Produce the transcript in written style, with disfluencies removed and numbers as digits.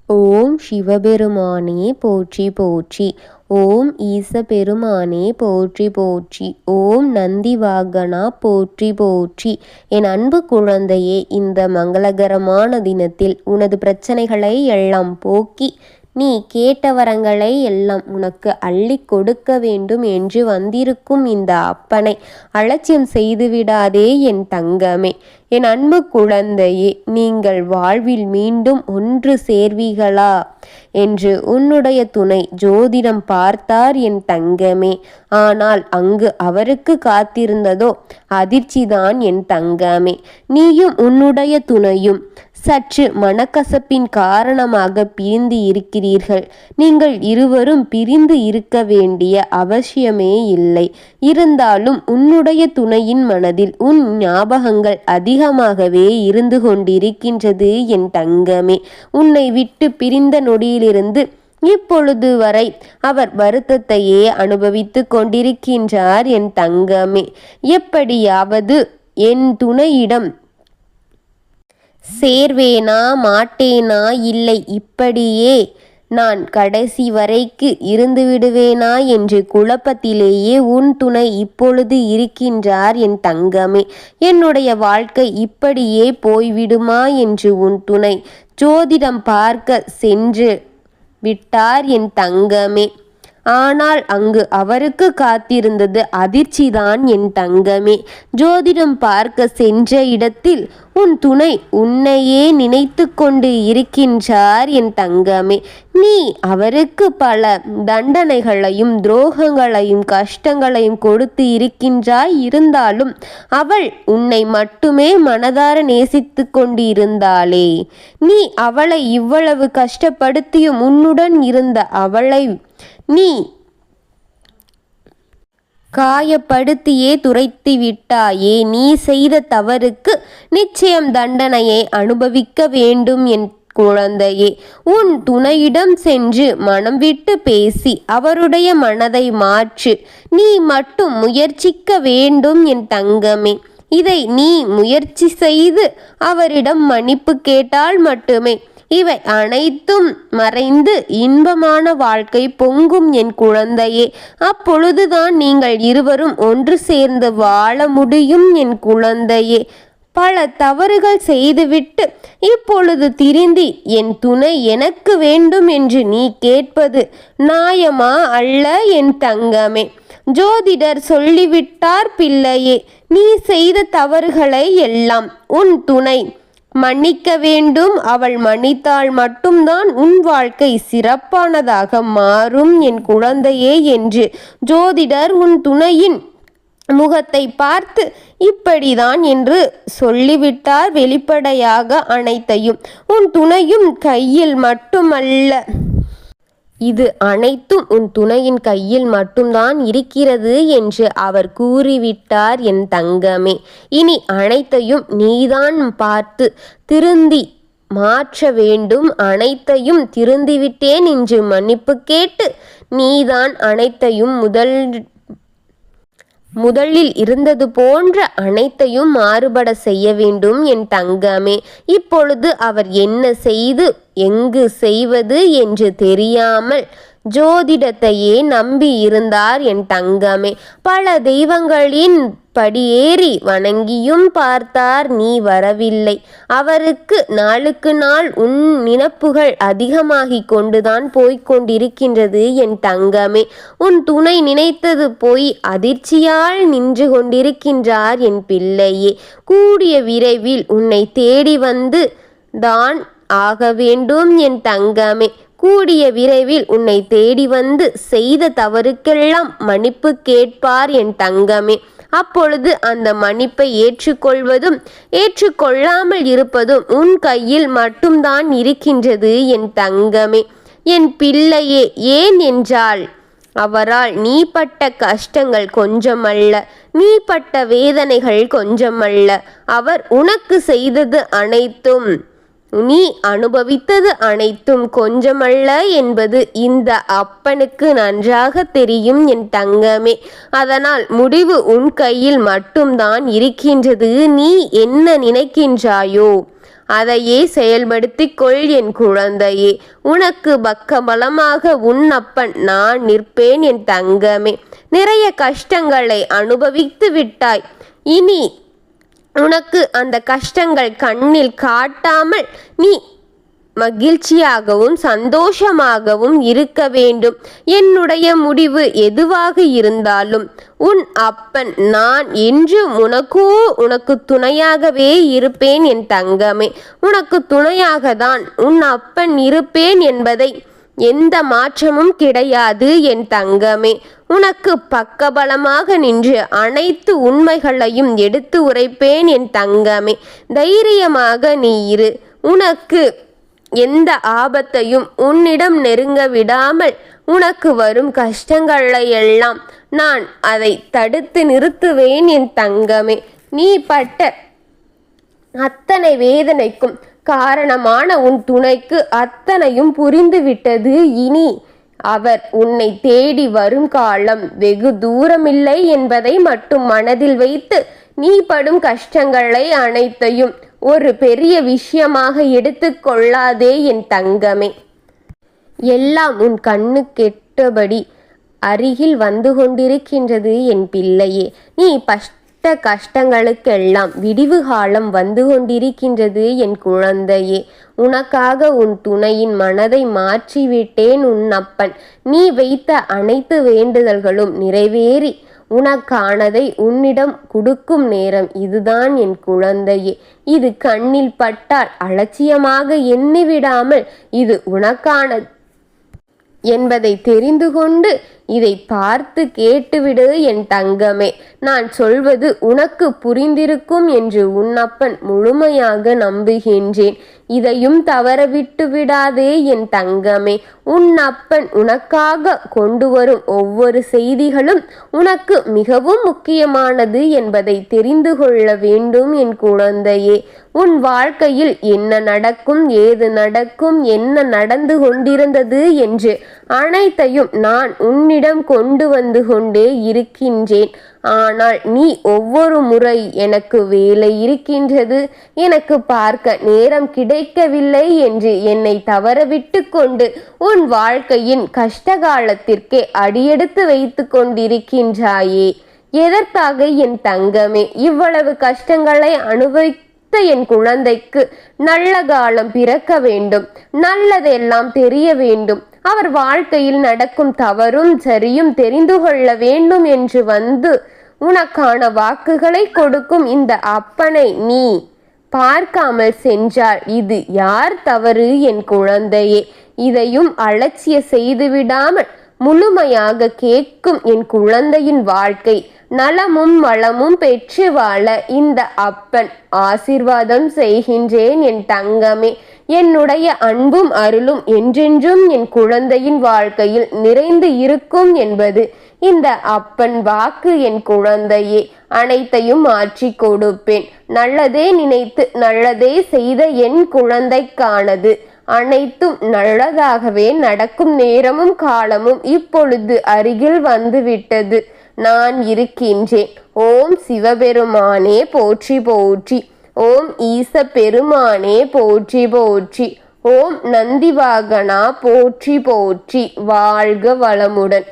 ஓம் சிவபெருமானே போற்றி போற்றி. ஓம் ஈச பெருமானே போற்றி போற்றி. ஓம் நந்தி வாகனா போற்றி போற்றி. என் அன்பு குழந்தையே, இந்த மங்களகரமான தினத்தில் உனது பிரச்சனைகளை எல்லாம் போக்கி நீ கேட்ட வரங்களை எல்லாம் உனக்கு அள்ளி கொடுக்க வேண்டும் என்று வந்திருக்கும் இந்த அப்பனை அலட்சியம் செய்துவிடாதே என் தங்கமே. என் அன்பு குழந்தையே, நீங்கள் வாழ்வில் மீண்டும் ஒன்று சேர்வீர்களா என்று உன்னுடைய துணை ஜோதிடம் பார்த்தார் என் தங்கமே. ஆனால் அங்கு அவருக்கு காத்திருந்ததோ அதிர்ச்சிதான் என் தங்கமே. நீயும் உன்னுடைய துணையும் சற்று மனக்கசப்பின் காரணமாக பிரிந்து இருக்கிறீர்கள். நீங்கள் இருவரும் பிரிந்து இருக்க வேண்டிய அவசியமே இல்லை. இருந்தாலும் உன்னுடைய துணையின் மனதில் உன் ஞாபகங்கள் அதிகமாகவே இருந்து கொண்டிருக்கின்றது என் தங்கமே. உன்னை விட்டு பிரிந்த நொடியிலிருந்து இப்பொழுது வரை அவர் வருத்தத்தையே அனுபவித்து கொண்டிருக்கின்றார் என் தங்கமே. எப்படியாவது என் துணையிடம் சேர்வேனா மாட்டேனா, இல்லை இப்படியே நான் கடைசி வரைக்கு இருந்து விடுவேனா என்று குழப்பத்திலேயே உன் துணை இப்பொழுது இருக்கின்றார் என் தங்கமே. என்னுடைய வாழ்க்கை இப்படியே போய்விடுமா என்று உன் துணை ஜோதிடம் பார்க்க சென்று விட்டார் என் தங்கமே. ஆனால் அங்கு அவருக்கு காத்திருந்தது அதிர்ச்சிதான் என் தங்கமே. ஜோதிடம் பார்க்க சென்ற இடத்தில் உன் துணை உன்னையே நினைத்து கொண்டு இருக்கின்றார் என் தங்கமே. நீ அவருக்கு பல தண்டனைகளையும் துரோகங்களையும் கஷ்டங்களையும் கொடுத்து இருக்கின்றாய். இருந்தாலும் அவள் உன்னை மட்டுமே மனதார நேசித்து கொண்டு இருந்தாளே. நீ அவளை இவ்வளவு கஷ்டப்படுத்தியும் உன்னுடன் இருந்த அவளை நீ காயப்படுத்தியே துரைத்து விட்டாயே. நீ செய்த தவறுக்கு நிச்சயம் தண்டனையை அனுபவிக்க வேண்டும் என் குழந்தையே. உன் துணையிடம் சென்று மனம் விட்டு பேசி அவருடைய மனதை மாற்று. நீ மட்டும் முயற்சிக்க வேண்டும் என் தங்கமே. இதை நீ முயற்சி செய்து அவரிடம் மன்னிப்பு கேட்டால் மட்டுமே இவை அனைத்தும் மறைந்து இன்பமான வாழ்க்கை பொங்கும் என் குழந்தையே. அப்பொழுதுதான் நீங்கள் இருவரும் ஒன்று சேர்ந்து வாழ முடியும் என் குழந்தையே. பல தவறுகள் செய்துவிட்டு இப்பொழுது திருந்தி என் துணை எனக்கு வேண்டும் என்று நீ கேட்பது நியாயமா அல்ல என் தங்கமே. ஜோதிடர் சொல்லிவிட்டார் பிள்ளையே, நீ செய்த தவறுகளை எல்லாம் உன் துணை மன்னிக்க வேண்டும். அவள் மன்னித்தால் மட்டும்தான் உன் வாழ்க்கை சிறப்பானதாக மாறும் என் குழந்தையே என்று ஜோதிடர் உன் துணையின் முகத்தை பார்த்து இப்படிதான் என்று சொல்லிவிட்டார் வெளிப்படையாக அனைத்தையும். உன் துணையும் கையில் மட்டுமல்ல, இது அனைத்தும் உன் துணையின் கையில் மட்டும்தான் இருக்கிறது என்று அவர் கூறிவிட்டார் என் தங்கமே. இனி அனைத்தையும் நீதான் பார்த்து திருந்தி மாற்ற வேண்டும். அனைத்தையும் திருந்திவிட்டேன் என்று மன்னிப்பு கேட்டு நீதான் அனைத்தையும் முதலில் இருந்தது போன்ற அனைத்தையும் மாறுபட செய்ய வேண்டும் என் தங்கமே. இப்பொழுது அவர் என்ன செய்து எங்கு செய்வது என்று தெரியாமல் ஜோதிடத்தையே நம்பி இருந்தார் என் தங்கமே. பல தெய்வங்களின் படியேறி வணங்கியும் பார்த்தார், நீ வரவில்லை. அவருக்கு நாளுக்கு நாள் உன் நினப்புகள் அதிகமாகிக் கொண்டுதான் போய்கொண்டிருக்கின்றது என் தங்கமே. உன் துணை நினைத்தது போய் அதிர்ச்சியால் நின்று கொண்டிருக்கின்றார் என் பிள்ளையே. கூடிய விரைவில் உன்னை தேடி வந்து தான் ஆக வேண்டும் என் தங்கமே. கூடிய விரைவில் உன்னை தேடி வந்து செய்த தவறுக்கெல்லாம் மன்னிப்பு கேட்பார் என் தங்கமே. அப்பொழுது அந்த மன்னிப்பை ஏற்றுக்கொள்வதும் ஏற்றுக்கொள்ளாமல் இருப்பதும் உன் கையில் மட்டும்தான் இருக்கின்றது என் தங்கமே. என் பிள்ளையே, ஏன் என்றால் அவரால் நீ பட்ட கஷ்டங்கள் கொஞ்சமல்ல, நீ பட்ட வேதனைகள் கொஞ்சமல்ல. அவர் உனக்கு செய்தது அனைத்தும், நீ அனுபவித்தது அனைத்தும் கொஞ்சமல்ல என்பது இந்த அப்பனுக்கு நன்றாக தெரியும் என் தங்கமே. அதனால் முடிவு உன் கையில் மட்டும்தான் இருக்கின்றது. நீ என்ன நினைக்கின்றாயோ அதையே செயல்படுத்திக் கொள் என் குழந்தையே. உனக்கு பக்கபலமாக உன் அப்பன் நான் நிற்பேன் என் தங்கமே. நிறைய கஷ்டங்களை அனுபவித்து விட்டாய். இனி உனக்கு அந்த கஷ்டங்கள் கண்ணில் காட்டாமல் நீ மகிழ்ச்சியாகவும் சந்தோஷமாகவும் இருக்க வேண்டும். என்னுடைய முடிவு எதுவாக இருந்தாலும் உன் அப்பன் நான் என்றும் உனக்கு துணையாகவே இருப்பேன் என் தங்கமே. உனக்கு துணையாக தான் உன் அப்பன் இருப்பேன் என்பதை எந்த மாற்றமும் கிடையாது என் தங்கமே. உனக்கு பக்கபலமாக நின்று அனைத்து உண்மைகளையும் எடுத்து உரைப்பேன் என் தங்கமே. தைரியமாக நீ இரு. உனக்கு எந்த ஆபத்தையும் உன்னிடம் நெருங்க விடாமல் உனக்கு வரும் கஷ்டங்களை எல்லாம் நான் அதை தடுத்து நிறுத்துவேன் என் தங்கமே. நீ பட்ட அத்தனை வேதனைக்கும் காரணமான உன் துணைக்கு அத்தனையும் புரிந்துவிட்டது. இனி அவர் உன்னை தேடி வரும் காலம் வெகு தூரமில்லை என்பதை மட்டும் மனதில் வைத்து நீ படும் கஷ்டங்களை அனைத்தையும் ஒரு பெரிய விஷயமாக எடுத்துக்கொள்ளாதே என் தங்கமே. எல்லாம் உன் கண்ணுக்கெட்டபடி அருகில் வந்து கொண்டிருக்கின்றது என் பிள்ளையே. நீ கஷ்டங்களுக்கெல்லாம் விடிவு காலம் வந்து கொண்டிருக்கின்றது என் குழந்தையே. உனக்காக உன் துணையின் மனதை மாற்றிவிட்டேன் உன் அப்பன். நீ வைத்த அனைத்து வேண்டுதல்களும் நிறைவேறி உனக்கானதை உன்னிடம் கொடுக்கும் நேரம் இதுதான் என் குழந்தையே. இது கண்ணில் பட்டால் அலட்சியமாக எண்ணிவிடாமல் இது உனக்கான என்பதை தெரிந்து கொண்டு இதை பார்த்து கேட்டுவிடு என் தங்கமே. நான் சொல்வது உனக்கு புரிந்திருக்கும் என்று உன் அப்பன் முழுமையாக நம்புகின்றேன். இதையும் தவற விட்டு விடாதே என் தங்கமே. உன் அப்பன் உனக்காக கொண்டு வரும் ஒவ்வொரு செய்திகளும் உனக்கு மிகவும் முக்கியமானது என்பதை தெரிந்து கொள்ள வேண்டும் என் குழந்தையே. உன் வாழ்க்கையில் என்ன நடக்கும், ஏது நடக்கும், என்ன நடந்து கொண்டிருந்தது என்று அனைத்தையும் நான் உன்னிடம் கொண்டு வந்து கொண்டே இருக்கின்றேன். ஆனால் நீ ஒவ்வொரு முறை எனக்கு வேலை இருக்கின்றது, எனக்கு பார்க்க நேரம் கிடைக்கவில்லை என்று என்னை தவறவிட்டு கொண்டு உன் வாழ்க்கையின் கஷ்டகாலத்திற்கே அடியெடுத்து வைத்து கொண்டிருக்கின்றாயே. எதற்காக என் தங்கமே? இவ்வளவு கஷ்டங்களை அனுபவித்த என் குழந்தைக்கு நல்ல காலம் பிறக்க வேண்டும், நல்லதெல்லாம் தெரிய வேண்டும், அவர் வாழ்க்கையில் நடக்கும் தவறும் சரியும் தெரிந்து கொள்ள வேண்டும் என்று வந்து உனக்கான வாக்குகளை கொடுக்கும் இந்த அப்பனை நீ பார்க்காமல் சென்றால் இது யார் தவறு என் குழந்தையே? இதையும் அலட்சிய செய்துவிடாமல் முழுமையாக கேட்கும் என் குழந்தையின் வாழ்க்கை நலமும் வளமும் பெற்று வாழ இந்த அப்பன் ஆசீர்வாதம் செய்கின்றேன் என் தங்கமே. என்னுடைய அன்பும் அருளும் என்றென்றும் என் குழந்தையின் வாழ்க்கையில் நிறைந்து இருக்கும் என்பது இந்த அப்பன் வாக்கு என் குழந்தையே. அனைத்தையும் மாற்றி கொடுப்பேன். நல்லதே நினைத்து நல்லதே செய்த என் குழந்தைக்கானது அனைத்தும் நல்லதாகவே நடக்கும் நேரமும் காலமும் இப்பொழுது அருகில் வந்துவிட்டது. நான் இருக்கின்றேன். ஓம் சிவபெருமானே போற்றி போற்றி. ஓம் ஈச பெருமானே போற்றி போற்றி. ஓம் நந்திவாகனா போற்றி போற்றி. வாழ்க வளமுடன்.